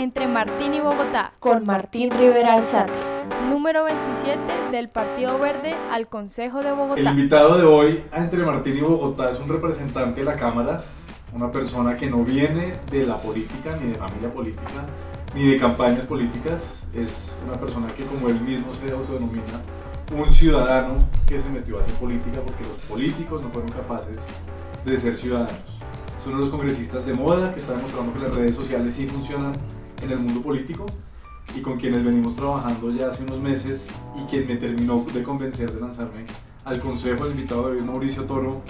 entre Martín y Bogotá, con Martín Rivera Alzate, número 27 del Partido Verde al Consejo de Bogotá. El invitado de hoy a Entre Martín y Bogotá es un representante de la Cámara, una persona que no viene de la política, ni de familia política, ni de campañas políticas. Es una persona que, como él mismo se autodenomina, un ciudadano que se metió a hacer política porque los políticos no fueron capaces de ser ciudadanos. Es uno de los congresistas de moda que está demostrando que las redes sociales sí funcionan en el mundo político y con quienes venimos trabajando ya hace unos meses, y quien me terminó de convencer de lanzarme al consejo. El invitado de hoy es Mauricio Toro,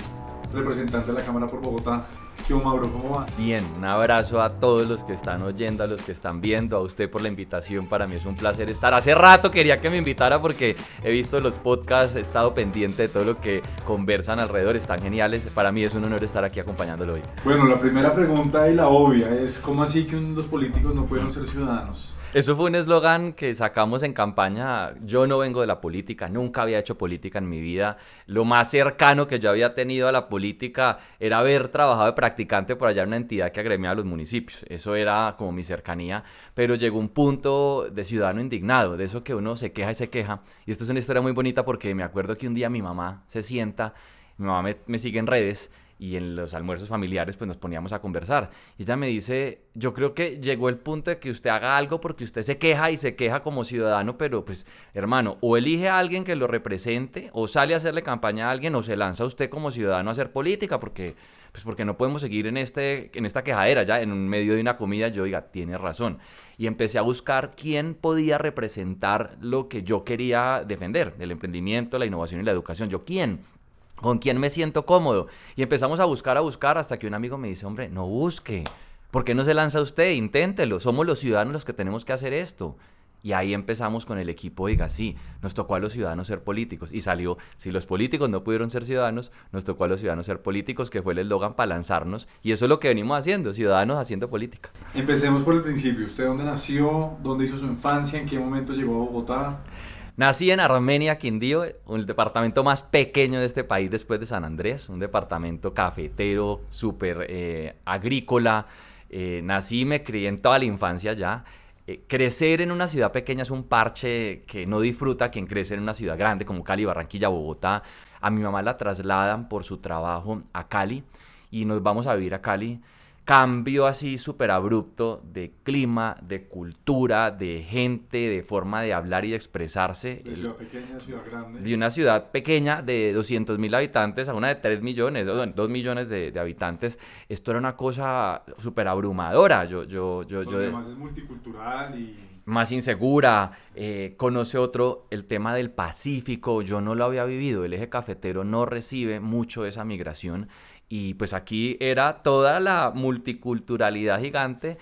representante de la Cámara por Bogotá. ¿Qué hubo, Mauro? ¿Cómo va? Bien, un abrazo a todos los que están oyendo, a los que están viendo, a usted por la invitación. Para mí es un placer estar. Hace rato quería que me invitara porque he visto los podcasts, he estado pendiente de todo lo que conversan alrededor, están geniales. Para mí es un honor estar aquí acompañándolo hoy. Bueno, la primera pregunta y la obvia es: ¿cómo así que los políticos no pudieron ser ciudadanos? Eso fue un eslogan que sacamos en campaña. Yo no vengo de la política, nunca había hecho política en mi vida. Lo más cercano que yo había tenido a la política era haber trabajado de practicante por allá en una entidad que agremiaba a los municipios. Eso era como mi cercanía, pero llegó un punto de ciudadano indignado, de eso que uno se queja y se queja. Y esto es una historia muy bonita porque me acuerdo que un día mi mamá se sienta, mi mamá me sigue en redes, y en los almuerzos familiares pues nos poníamos a conversar, y ella me dice: yo creo que llegó el punto de que usted haga algo porque usted se queja y se queja como ciudadano, pero pues hermano, o elige a alguien que lo represente, o sale a hacerle campaña a alguien, o se lanza usted como ciudadano a hacer política, porque no podemos seguir en esta quejadera. Ya en medio de una comida yo diga, tiene razón, y empecé a buscar quién podía representar lo que yo quería defender: el emprendimiento, la innovación y la educación. ¿Con quién me siento cómodo? Y empezamos a buscar hasta que un amigo me dice: hombre, no busque, ¿por qué no se lanza usted? Inténtelo, somos los ciudadanos los que tenemos que hacer esto. Y ahí empezamos con el equipo. Diga, sí, nos tocó a los ciudadanos ser políticos, y salió: si los políticos no pudieron ser ciudadanos, nos tocó a los ciudadanos ser políticos, que fue el eslogan para lanzarnos, y eso es lo que venimos haciendo, ciudadanos haciendo política. Empecemos por el principio. ¿Usted dónde nació? ¿Dónde hizo su infancia? ¿En qué momento llegó a Bogotá? Nací en Armenia, Quindío, el departamento más pequeño de este país después de San Andrés, un departamento cafetero, súper agrícola. Nací y me crié en toda la infancia allá. Crecer en una ciudad pequeña es un parche que no disfruta quien crece en una ciudad grande como Cali, Barranquilla, Bogotá. A mi mamá la trasladan por su trabajo a Cali y nos vamos a vivir a Cali. Cambio así súper abrupto de clima, de cultura, de gente, de forma de hablar y de expresarse. De ciudad pequeña a ciudad grande. De una ciudad pequeña de 200,000 habitantes a una de 3 millones, 2 millones de habitantes. Esto era una cosa súper abrumadora. Además es multicultural y más insegura. Conoce el tema del Pacífico. Yo no lo había vivido. El eje cafetero no recibe mucho de esa migración. Y pues aquí era toda la multiculturalidad gigante,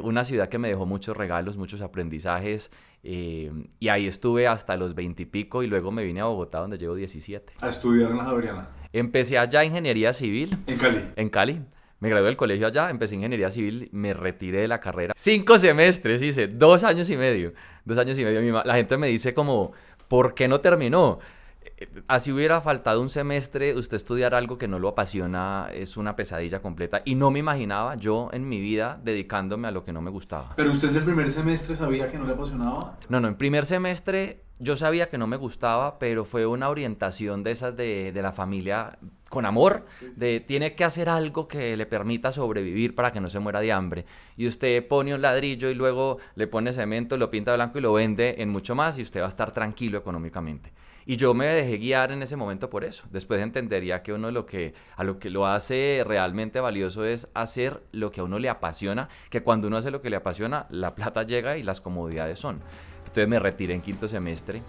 una ciudad que me dejó muchos regalos, muchos aprendizajes, y ahí estuve hasta los 20 y pico, y luego me vine a Bogotá, donde llevo 17. a estudiar en la Javeriana. Empecé allá ingeniería civil. En Cali. En Cali. Me gradué del colegio allá, empecé ingeniería civil, me retiré de la carrera. 5 semestres hice, 2 años y medio. 2 años y medio. La gente me dice como: ¿por qué no terminó? Así hubiera faltado un semestre, usted estudiar algo que no lo apasiona es una pesadilla completa, y no me imaginaba yo en mi vida dedicándome a lo que no me gustaba. ¿Pero usted desde el primer semestre sabía que no le apasionaba? No, en primer semestre yo sabía que no me gustaba, pero fue una orientación de esas de la familia con amor, de tiene que hacer algo que le permita sobrevivir para que no se muera de hambre. Y usted pone un ladrillo y luego le pone cemento, lo pinta de blanco y lo vende en mucho más, y usted va a estar tranquilo económicamente. Y yo me dejé guiar en ese momento por eso. Después entendería que uno a lo que lo hace realmente valioso es hacer lo que a uno le apasiona, que cuando uno hace lo que le apasiona, la plata llega y las comodidades son. Entonces me retiré en 5º semestre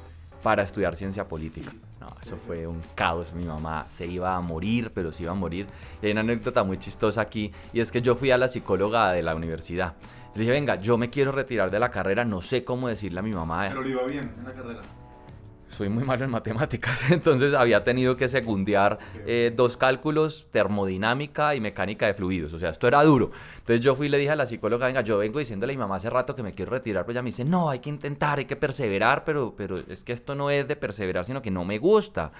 para estudiar ciencia política. No, eso fue un caos. Mi mamá se iba a morir, pero se iba a morir. Y hay una anécdota muy chistosa aquí, y es que yo fui a la psicóloga de la universidad. Le dije: venga, yo me quiero retirar de la carrera, no sé cómo decirle a mi mamá. Pero le iba bien en la carrera. Soy muy malo en matemáticas, entonces había tenido que secundiar 2 cálculos, termodinámica y mecánica de fluidos, o sea, esto era duro. Entonces yo fui y le dije a la psicóloga: venga, yo vengo diciéndole a mi mamá hace rato que me quiero retirar, pero ella me dice: no, hay que intentar, hay que perseverar, pero es que esto no es de perseverar, sino que no me gusta.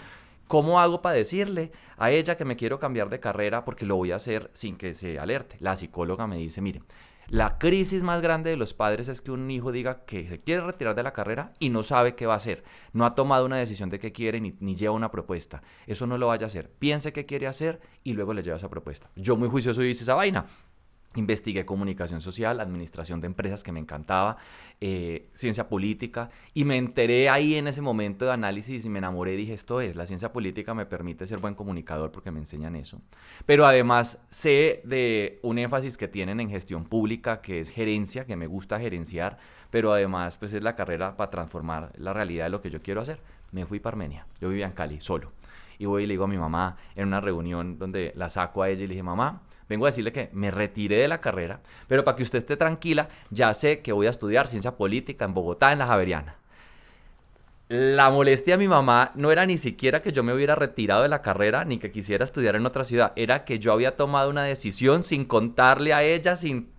¿Cómo hago para decirle a ella que me quiero cambiar de carrera? Porque lo voy a hacer sin que se alerte. La psicóloga me dice: mire, La crisis más grande de los padres es que un hijo diga que se quiere retirar de la carrera y no sabe qué va a hacer. No ha tomado una decisión de qué quiere ni lleva una propuesta. Eso no lo vaya a hacer. Piense qué quiere hacer y luego le lleva esa propuesta. Yo muy juicioso hice esa vaina. Investigué comunicación social, administración de empresas, que me encantaba, ciencia política, y me enteré ahí en ese momento de análisis y me enamoré y dije, esto es, la ciencia política me permite ser buen comunicador porque me enseñan eso. Pero además sé de un énfasis que tienen en gestión pública, que es gerencia, que me gusta gerenciar, pero además pues es la carrera para transformar la realidad de lo que yo quiero hacer. Me fui para Armenia, yo vivía en Cali, solo. Y voy y le digo a mi mamá en una reunión donde la saco a ella y le dije, mamá, vengo a decirle que me retiré de la carrera, pero para que usted esté tranquila, ya sé que voy a estudiar ciencia política en Bogotá, en la Javeriana. La molestia de mi mamá no era ni siquiera que yo me hubiera retirado de la carrera ni que quisiera estudiar en otra ciudad, era que yo había tomado una decisión sin contarle a ella, sin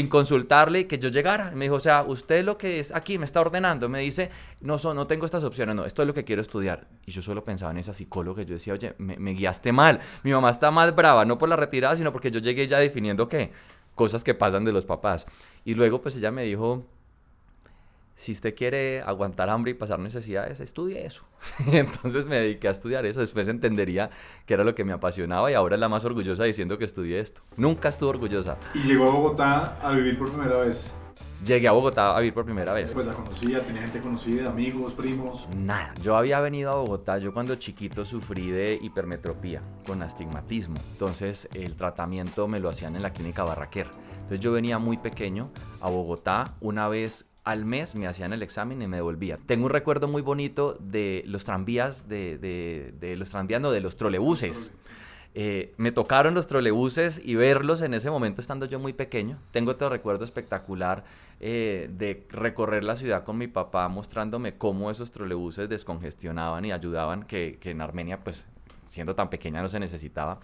consultarle, y que yo llegara. Me dijo, o sea, usted lo que es aquí me está ordenando, me dice, no tengo estas opciones, no, esto es lo que quiero estudiar. Y yo solo pensaba en esa psicóloga, yo decía, oye, me guiaste mal, mi mamá está más brava, no por la retirada, sino porque yo llegué ya definiendo qué, cosas que pasan de los papás. Y luego pues ella me dijo, si usted quiere aguantar hambre y pasar necesidades, estudie eso. Entonces me dediqué a estudiar eso. Después entendería que era lo que me apasionaba y ahora es la más orgullosa diciendo que estudié esto. Nunca estuvo orgullosa. ¿Y llegó a Bogotá a vivir por primera vez? Llegué a Bogotá a vivir por primera vez. Pues la conocía, tenía gente conocida, amigos, primos. Nada, yo había venido a Bogotá, yo cuando chiquito sufrí de hipermetropía con astigmatismo. Entonces el tratamiento me lo hacían en la clínica Barraquer. Entonces yo venía muy pequeño a Bogotá, una vez al mes me hacían el examen y me devolvía. Tengo un recuerdo muy bonito de los tranvías, de los trolebuses. Me tocaron los trolebuses y verlos en ese momento estando yo muy pequeño. Tengo otro recuerdo espectacular de recorrer la ciudad con mi papá mostrándome cómo esos trolebuses descongestionaban y ayudaban, que en Armenia pues siendo tan pequeña no se necesitaba.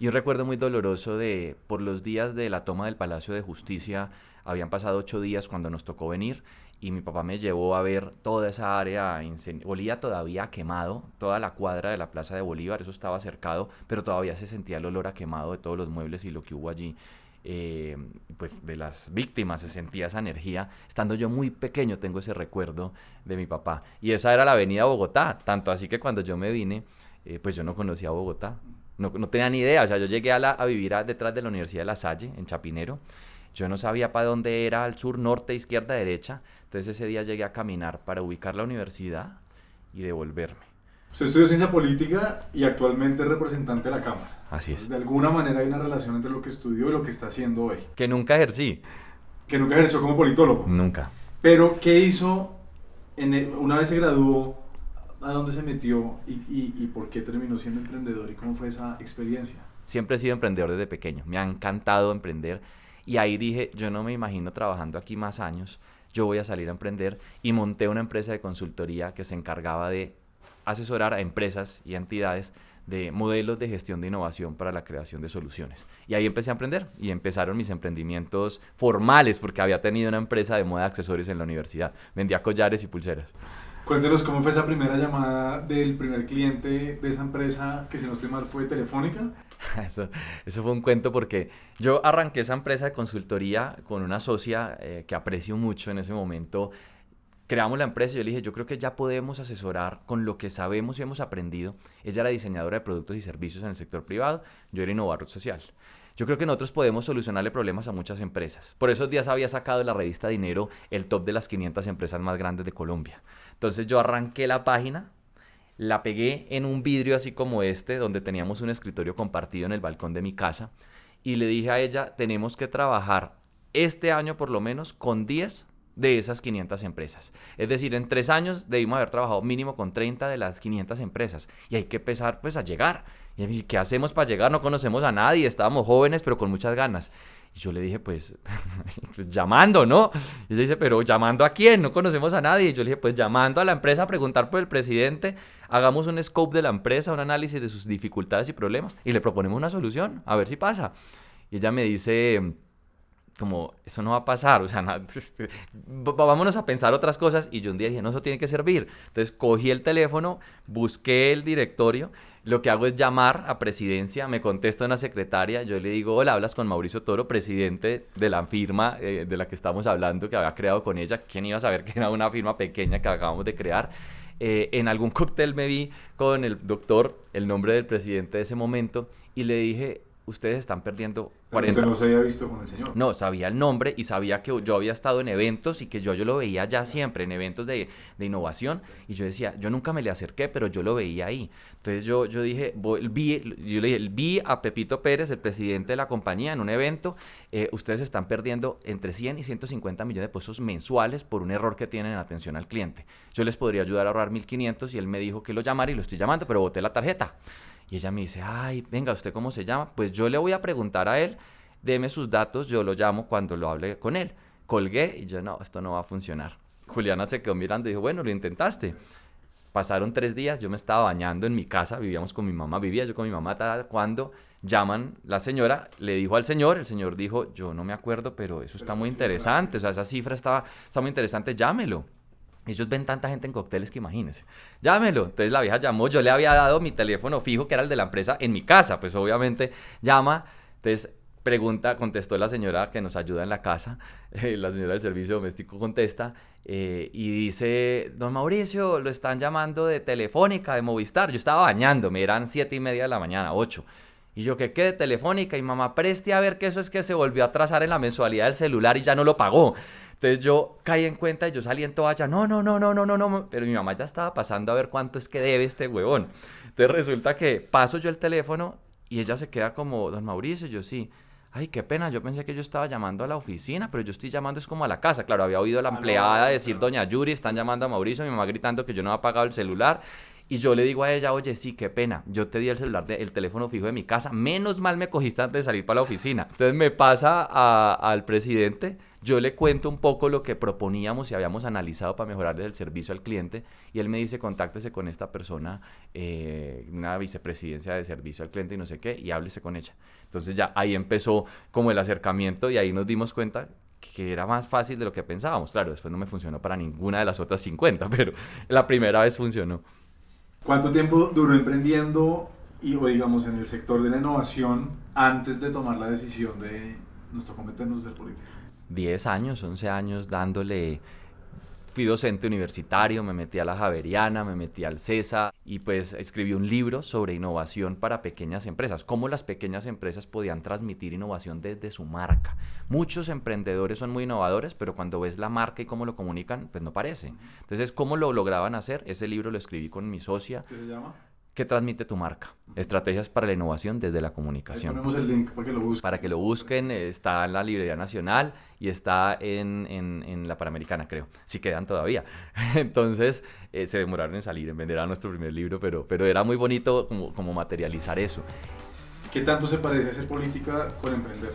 Y un recuerdo muy doloroso de por los días de la toma del Palacio de Justicia. Habían pasado 8 días cuando nos tocó venir y mi papá me llevó a ver toda esa área, olía todavía a quemado, toda la cuadra de la Plaza de Bolívar, eso estaba cercado, pero todavía se sentía el olor a quemado de todos los muebles y lo que hubo allí, pues de las víctimas, se sentía esa energía. Estando yo muy pequeño tengo ese recuerdo de mi papá y esa era la avenida Bogotá, tanto así que cuando yo me vine, pues yo no conocía Bogotá, no tenía ni idea, o sea, yo llegué a vivir detrás de la Universidad de La Salle, en Chapinero. Yo no sabía para dónde era, al sur, norte, izquierda, derecha. Entonces ese día llegué a caminar para ubicar la universidad y devolverme. Usted estudió ciencia política y actualmente es representante de la Cámara. Así es. De alguna manera hay una relación entre lo que estudió y lo que está haciendo hoy. Que nunca ejercí. Que nunca ejerció como politólogo. Nunca. Pero, ¿qué hizo una vez se graduó? ¿A dónde se metió y por qué terminó siendo emprendedor y cómo fue esa experiencia? Siempre he sido emprendedor desde pequeño. Me ha encantado emprender. Y ahí dije, yo no me imagino trabajando aquí más años, yo voy a salir a emprender y monté una empresa de consultoría que se encargaba de asesorar a empresas y entidades de modelos de gestión de innovación para la creación de soluciones. Y ahí empecé a emprender y empezaron mis emprendimientos formales porque había tenido una empresa de moda de accesorios en la universidad. Vendía collares y pulseras. Cuéntenos cómo fue esa primera llamada del primer cliente de esa empresa, que si no estoy mal fue Telefónica. Eso fue un cuento porque yo arranqué esa empresa de consultoría con una socia que aprecio mucho en ese momento. Creamos la empresa y yo le dije, yo creo que ya podemos asesorar con lo que sabemos y hemos aprendido. Ella era diseñadora de productos y servicios en el sector privado, yo era innovador social. Yo creo que nosotros podemos solucionarle problemas a muchas empresas. Por esos días había sacado de la revista Dinero el top de las 500 empresas más grandes de Colombia. Entonces yo arranqué la página, la pegué en un vidrio así como este, donde teníamos un escritorio compartido en el balcón de mi casa, y le dije a ella, tenemos que trabajar este año por lo menos con 10 de esas 500 empresas. Es decir, en 3 años debimos haber trabajado mínimo con 30 de las 500 empresas. Y hay que empezar pues a llegar. Y ¿qué hacemos para llegar? No conocemos a nadie, estábamos jóvenes pero con muchas ganas. Y yo le dije, pues llamando, ¿no? Y ella dice, pero ¿llamando a quién? No conocemos a nadie. Y yo le dije, pues llamando a la empresa a preguntar por el presidente, hagamos un scope de la empresa, un análisis de sus dificultades y problemas y le proponemos una solución, a ver si pasa. Y ella me dice, como, eso no va a pasar, o sea, vámonos a pensar otras cosas. Y yo un día dije, no, eso tiene que servir. Entonces cogí el teléfono, busqué el directorio, Lo que hago es llamar a presidencia, me contesta una secretaria, yo le digo, hola, hablas con Mauricio Toro, presidente de la firma de la que estamos hablando, que había creado con ella. ¿Quién iba a saber que era una firma pequeña que acabamos de crear? En algún cóctel me vi con el doctor, el nombre del presidente de ese momento, y le dije, ustedes están perdiendo 40... Usted no se había visto con el señor. No, sabía el nombre y sabía que yo había estado en eventos y que yo lo veía ya siempre, en eventos de innovación, y yo decía, yo nunca me le acerqué, pero yo lo veía ahí. Entonces yo dije, yo le dije, vi a Pepito Pérez, el presidente de la compañía, en un evento, ustedes están perdiendo entre 100 y 150 millones de pesos mensuales por un error que tienen en atención al cliente. Yo les podría ayudar a ahorrar 1.500 y él me dijo que lo llamara y lo estoy llamando, pero boté la tarjeta. Y ella me dice, ay, venga, ¿usted cómo se llama? Pues yo le voy a preguntar a él, deme sus datos, yo lo llamo cuando lo hable con él. Colgué y yo, no, esto no va a funcionar. Juliana se quedó mirando y dijo, bueno, lo intentaste. Pasaron 3 días, yo me estaba bañando en mi casa, vivíamos con mi mamá, vivía yo con mi mamá, cuando llaman la señora, le dijo al señor, el señor dijo, yo no me acuerdo, pero eso está muy interesante, o sea, esa cifra está muy interesante, llámelo. Ellos ven tanta gente en cócteles que imagínense. Llámelo. Entonces la vieja llamó, yo le había dado mi teléfono fijo, que era el de la empresa, en mi casa. Pues obviamente llama. Entonces contestó la señora que nos ayuda en la casa. La señora del servicio doméstico contesta y dice, don Mauricio, lo están llamando de Telefónica, de Movistar. Yo estaba bañándome, eran 7:30 de la mañana, 8. Y yo, ¿qué de Telefónica? Y mamá, preste a ver que eso es que se volvió a atrasar en la mensualidad del celular y ya no lo pagó. Entonces yo caí en cuenta y yo salí en toalla, no, pero mi mamá ya estaba pasando a ver cuánto es que debe este huevón. Entonces resulta que paso yo el teléfono y ella se queda como, don Mauricio, yo sí. Ay, qué pena, yo pensé que yo estaba llamando a la oficina, pero yo estoy llamando es como a la casa. Claro, había oído a la empleada decir, doña Yuri, están llamando a Mauricio, mi mamá gritando que yo no había pagado el celular. Y yo le digo a ella, oye, sí, qué pena, yo te di el celular, el teléfono fijo de mi casa, menos mal me cogiste antes de salir para la oficina. Entonces me pasa al presidente, yo le cuento un poco lo que proponíamos y habíamos analizado para mejorar el servicio al cliente, y él me dice, contáctese con esta persona, una vicepresidencia de servicio al cliente y no sé qué, y háblese con ella. Entonces ya ahí empezó como el acercamiento y ahí nos dimos cuenta que era más fácil de lo que pensábamos. Claro, después no me funcionó para ninguna de las otras 50, pero la primera vez funcionó. ¿Cuánto tiempo duró emprendiendo o digamos en el sector de la innovación antes de tomar la decisión de nos tocó meternos a hacer política? 10 años, 11 años dándole. Fui docente universitario, me metí a la Javeriana, me metí al CESA y pues escribí un libro sobre innovación para pequeñas empresas, cómo las pequeñas empresas podían transmitir innovación desde su marca. Muchos emprendedores son muy innovadores, pero cuando ves la marca y cómo lo comunican, pues no parece. Entonces, ¿cómo lo lograban hacer? Ese libro lo escribí con mi socia. ¿Qué se llama? ¿Qué transmite tu marca? Estrategias para la innovación desde la comunicación. Ahí ponemos el link para que lo busquen. Para que lo busquen, está en la Librería Nacional y está en la Panamericana, creo. Si quedan todavía. Entonces, se demoraron en salir, en vender a nuestro primer libro, pero era muy bonito como materializar eso. ¿Qué tanto se parece hacer política con emprender?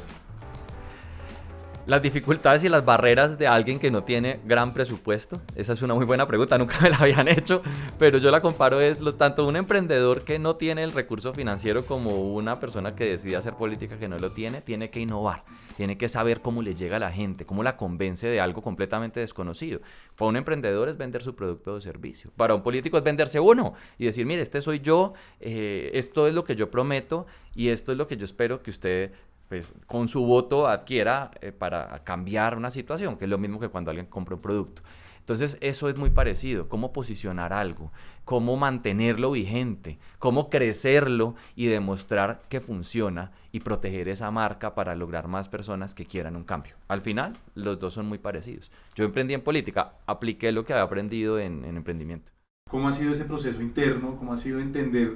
Las dificultades y las barreras de alguien que no tiene gran presupuesto, esa es una muy buena pregunta, nunca me la habían hecho, pero yo la comparo tanto un emprendedor que no tiene el recurso financiero como una persona que decide hacer política que no lo tiene que innovar, tiene que saber cómo le llega a la gente, cómo la convence de algo completamente desconocido. Para un emprendedor es vender su producto o servicio, para un político es venderse uno y decir, mire, este soy yo, esto es lo que yo prometo y esto es lo que yo espero que usted pues con su voto adquiera para cambiar una situación, que es lo mismo que cuando alguien compra un producto. Entonces eso es muy parecido, cómo posicionar algo, cómo mantenerlo vigente, cómo crecerlo y demostrar que funciona y proteger esa marca para lograr más personas que quieran un cambio. Al final, los dos son muy parecidos. Yo emprendí en política, apliqué lo que había aprendido en emprendimiento. ¿Cómo ha sido ese proceso interno? ¿Cómo ha sido entender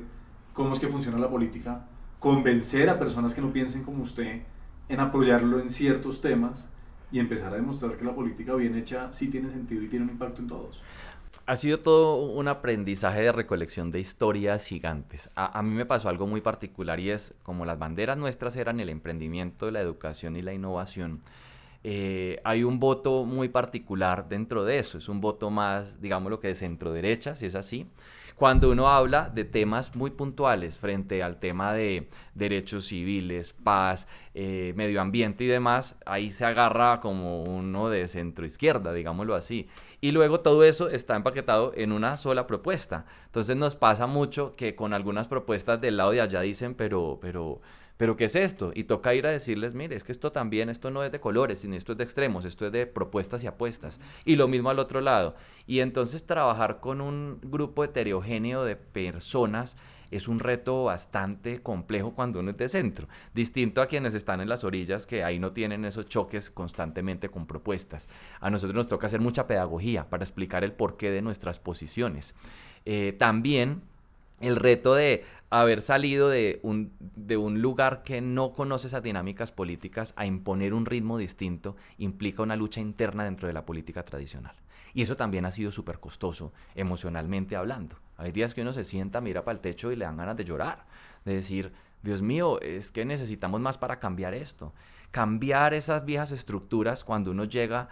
cómo es que funciona la política? Convencer a personas que no piensen como usted en apoyarlo en ciertos temas y empezar a demostrar que la política bien hecha sí tiene sentido y tiene un impacto en todos. Ha sido todo un aprendizaje de recolección de historias gigantes. A mí me pasó algo muy particular y es como las banderas nuestras eran el emprendimiento, la educación y la innovación. Hay un voto muy particular dentro de eso, es un voto más, digámoslo que de centro derecha, si es así. Cuando uno habla de temas muy puntuales frente al tema de derechos civiles, paz, medio ambiente y demás, ahí se agarra como uno de centro izquierda, digámoslo así. Y luego todo eso está empaquetado en una sola propuesta. Entonces nos pasa mucho que con algunas propuestas del lado de allá dicen, pero ¿qué es esto? Y toca ir a decirles, mire, es que esto también, esto no es de colores, sino esto es de extremos, esto es de propuestas y apuestas. Y lo mismo al otro lado. Y entonces trabajar con un grupo heterogéneo de personas es un reto bastante complejo cuando uno es de centro, distinto a quienes están en las orillas, que ahí no tienen esos choques constantemente con propuestas. A nosotros nos toca hacer mucha pedagogía para explicar el porqué de nuestras posiciones. También el reto de haber salido de un lugar que no conoce esas dinámicas políticas a imponer un ritmo distinto implica una lucha interna dentro de la política tradicional. Y eso también ha sido súper costoso, emocionalmente hablando. Hay días que uno se sienta, mira para el techo y le dan ganas de llorar, de decir, Dios mío, es que necesitamos más para cambiar esto. Cambiar esas viejas estructuras cuando uno llega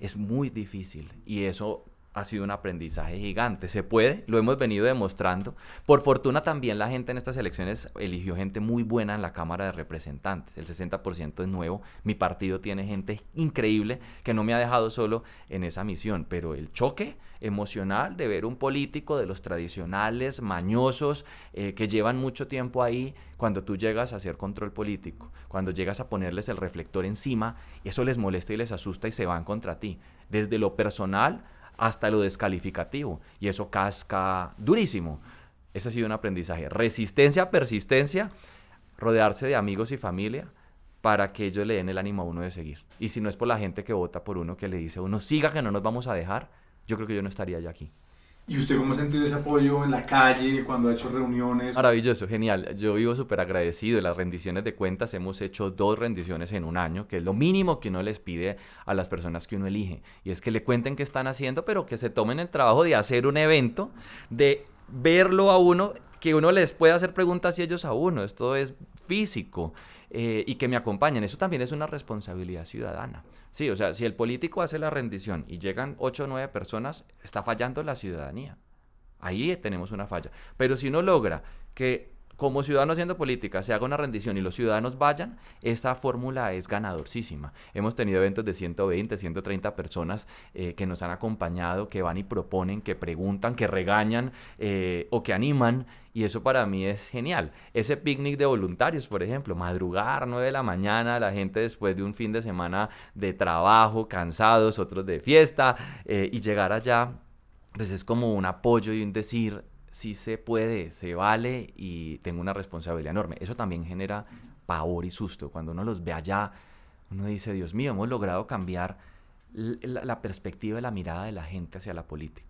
es muy difícil y eso ha sido un aprendizaje gigante. Se puede, lo hemos venido demostrando. Por fortuna también la gente en estas elecciones eligió gente muy buena en la Cámara de Representantes. El 60% es nuevo. Mi partido tiene gente increíble que no me ha dejado solo en esa misión. Pero el choque emocional de ver un político de los tradicionales, mañosos, que llevan mucho tiempo ahí, cuando tú llegas a hacer control político, cuando llegas a ponerles el reflector encima, eso les molesta y les asusta y se van contra ti. Desde lo personal hasta lo descalificativo, y eso casca durísimo. Ese ha sido un aprendizaje. Resistencia, persistencia, rodearse de amigos y familia para que ellos le den el ánimo a uno de seguir. Y si no es por la gente que vota por uno, que le dice a uno, siga que no nos vamos a dejar, yo creo que yo no estaría ya aquí. ¿Y usted cómo ha sentido ese apoyo en la calle, cuando ha hecho reuniones? Maravilloso, genial. Yo vivo súper agradecido. Las rendiciones de cuentas, hemos hecho 2 rendiciones en un año, que es lo mínimo que uno les pide a las personas que uno elige. Y es que le cuenten qué están haciendo, pero que se tomen el trabajo de hacer un evento, de verlo a uno, que uno les pueda hacer preguntas y ellos a uno. Esto es físico. Y que me acompañen. Eso también es una responsabilidad ciudadana. Sí, o sea, si el político hace la rendición y llegan 8 o 9 personas, está fallando la ciudadanía. Ahí tenemos una falla. Pero si uno logra que como ciudadano haciendo política se haga una rendición y los ciudadanos vayan, esa fórmula es ganadorcísima. Hemos tenido eventos de 120, 130 personas que nos han acompañado, que van y proponen, que preguntan, que regañan o que animan, y eso para mí es genial. Ese picnic de voluntarios, por ejemplo, madrugar 9 de la mañana, la gente después de un fin de semana de trabajo, cansados, otros de fiesta, y llegar allá, pues es como un apoyo y un decir, sí se puede, se vale y tengo una responsabilidad enorme. Eso también genera pavor y susto. Cuando uno los ve allá, uno dice, Dios mío, hemos logrado cambiar la perspectiva y la mirada de la gente hacia la política.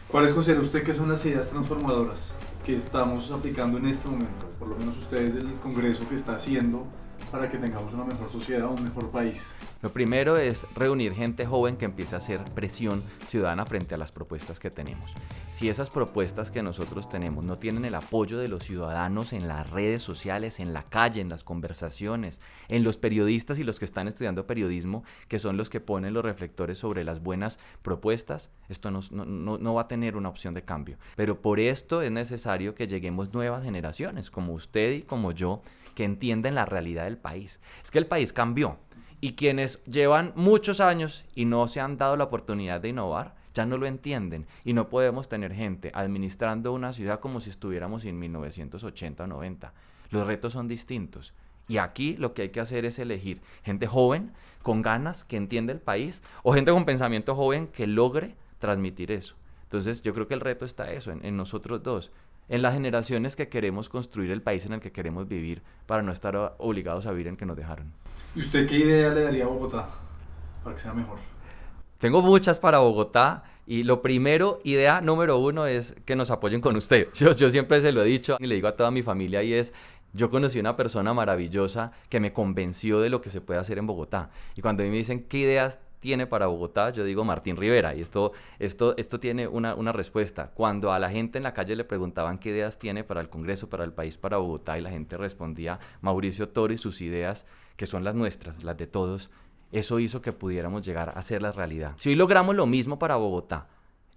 ¿Cuáles considera usted que son las ideas transformadoras que estamos aplicando en este momento? Por lo menos ustedes del Congreso, que está haciendo para que tengamos una mejor sociedad, un mejor país. Lo primero es reunir gente joven que empiece a hacer presión ciudadana frente a las propuestas que tenemos. Si esas propuestas que nosotros tenemos no tienen el apoyo de los ciudadanos en las redes sociales, en la calle, en las conversaciones, en los periodistas y los que están estudiando periodismo, que son los que ponen los reflectores sobre las buenas propuestas, esto no va a tener una opción de cambio. Pero por esto es necesario que lleguemos nuevas generaciones, como usted y como yo, que entienden la realidad del país. Es que el país cambió y quienes llevan muchos años y no se han dado la oportunidad de innovar, ya no lo entienden, y no podemos tener gente administrando una ciudad como si estuviéramos en 1980 o 90. Los retos son distintos y aquí lo que hay que hacer es elegir gente joven, con ganas, que entiende el país, o gente con pensamiento joven que logre transmitir eso. Entonces yo creo que el reto está eso, en nosotros dos, en las generaciones que queremos construir el país en el que queremos vivir, para no estar obligados a vivir en el que nos dejaron. ¿Y usted qué idea le daría a Bogotá para que sea mejor? Tengo muchas para Bogotá, y lo primero, idea número 1 es que nos apoyen con usted. Yo siempre se lo he dicho y le digo a toda mi familia, y es, yo conocí una persona maravillosa que me convenció de lo que se puede hacer en Bogotá. Y cuando a mí me dicen qué ideas tiene para Bogotá, yo digo Martín Rivera, y esto tiene una respuesta. Cuando a la gente en la calle le preguntaban qué ideas tiene para el Congreso, para el país, para Bogotá, y la gente respondía Mauricio Toro y sus ideas, que son las nuestras, las de todos, eso hizo que pudiéramos llegar a hacer la realidad. Si hoy logramos lo mismo para Bogotá,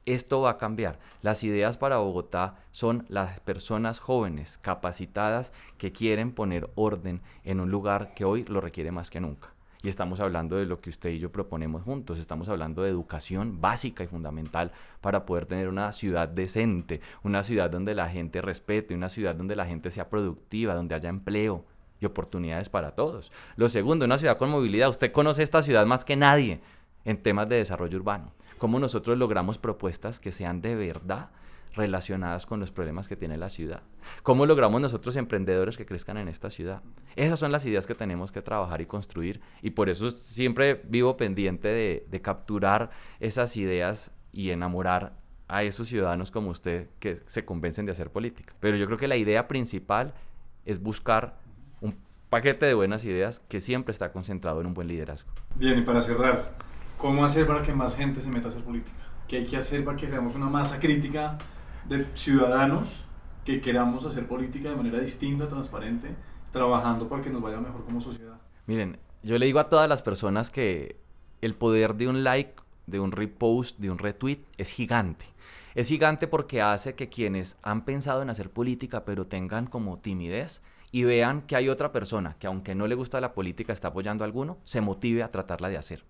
Esto va a cambiar. Las ideas para Bogotá son las personas jóvenes, capacitadas, que quieren poner orden en un lugar que hoy lo requiere más que nunca. Y estamos hablando de lo que usted y yo proponemos juntos, estamos hablando de educación básica y fundamental para poder tener una ciudad decente, una ciudad donde la gente respete, una ciudad donde la gente sea productiva, donde haya empleo y oportunidades para todos. Lo segundo, una ciudad con movilidad. Usted conoce esta ciudad más que nadie en temas de desarrollo urbano. Cómo nosotros logramos propuestas que sean de verdad relacionadas con los problemas que tiene la ciudad. Cómo logramos nosotros emprendedores que crezcan en esta ciudad. Esas son las ideas que tenemos que trabajar y construir, y por eso siempre vivo pendiente de capturar esas ideas y enamorar a esos ciudadanos como usted que se convencen de hacer política. Pero yo creo que la idea principal es buscar un paquete de buenas ideas que siempre está concentrado en un buen liderazgo. Bien, y para cerrar, ¿cómo hacer para que más gente se meta a hacer política? ¿Qué hay que hacer para que seamos una masa crítica de ciudadanos que queramos hacer política de manera distinta, transparente, trabajando para que nos vaya mejor como sociedad? Miren, yo le digo a todas las personas que el poder de un like, de un repost, de un retweet es gigante. Es gigante porque hace que quienes han pensado en hacer política pero tengan como timidez y vean que hay otra persona que, aunque no le gusta la política, está apoyando a alguno, se motive a tratarla de hacer.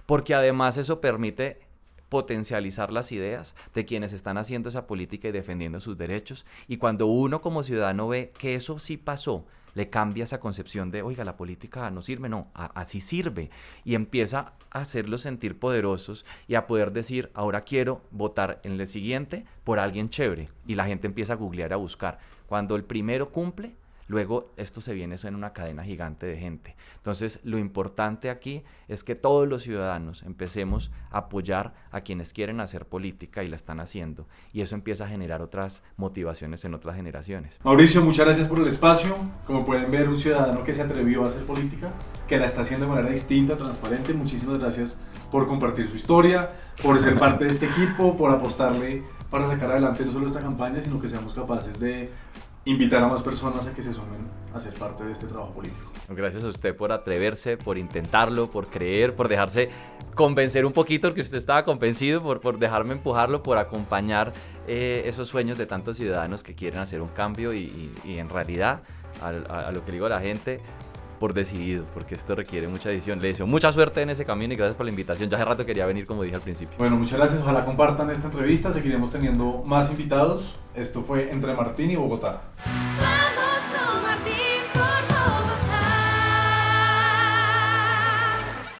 Porque además eso permite potencializar las ideas de quienes están haciendo esa política y defendiendo sus derechos, y cuando uno como ciudadano ve que eso sí pasó, le cambia esa concepción de, oiga, la política no sirve, no, así sirve, y empieza a hacerlos sentir poderosos y a poder decir, ahora quiero votar en el siguiente por alguien chévere, y la gente empieza a googlear, a buscar. Cuando el primero cumple, luego esto se viene en una cadena gigante de gente. Entonces, lo importante aquí es que todos los ciudadanos empecemos a apoyar a quienes quieren hacer política y la están haciendo. Y eso empieza a generar otras motivaciones en otras generaciones. Mauricio, muchas gracias por el espacio. Como pueden ver, un ciudadano que se atrevió a hacer política, que la está haciendo de manera distinta, transparente. Muchísimas gracias por compartir su historia, por ser parte de este equipo, por apostarle para sacar adelante no solo esta campaña, sino que seamos capaces de invitar a más personas a que se sumen a ser parte de este trabajo político. Gracias a usted por atreverse, por intentarlo, por creer, por dejarse convencer un poquito, que usted estaba convencido, por dejarme empujarlo, por acompañar esos sueños de tantos ciudadanos que quieren hacer un cambio y en realidad, a lo que digo a la gente, por decidido, porque esto requiere mucha decisión. Le deseo mucha suerte en ese camino y gracias por la invitación. Yo hace rato quería venir, como dije al principio. Bueno, muchas gracias. Ojalá compartan esta entrevista. Seguiremos teniendo más invitados. Esto fue Entre Martín y Bogotá. Vamos con Martín.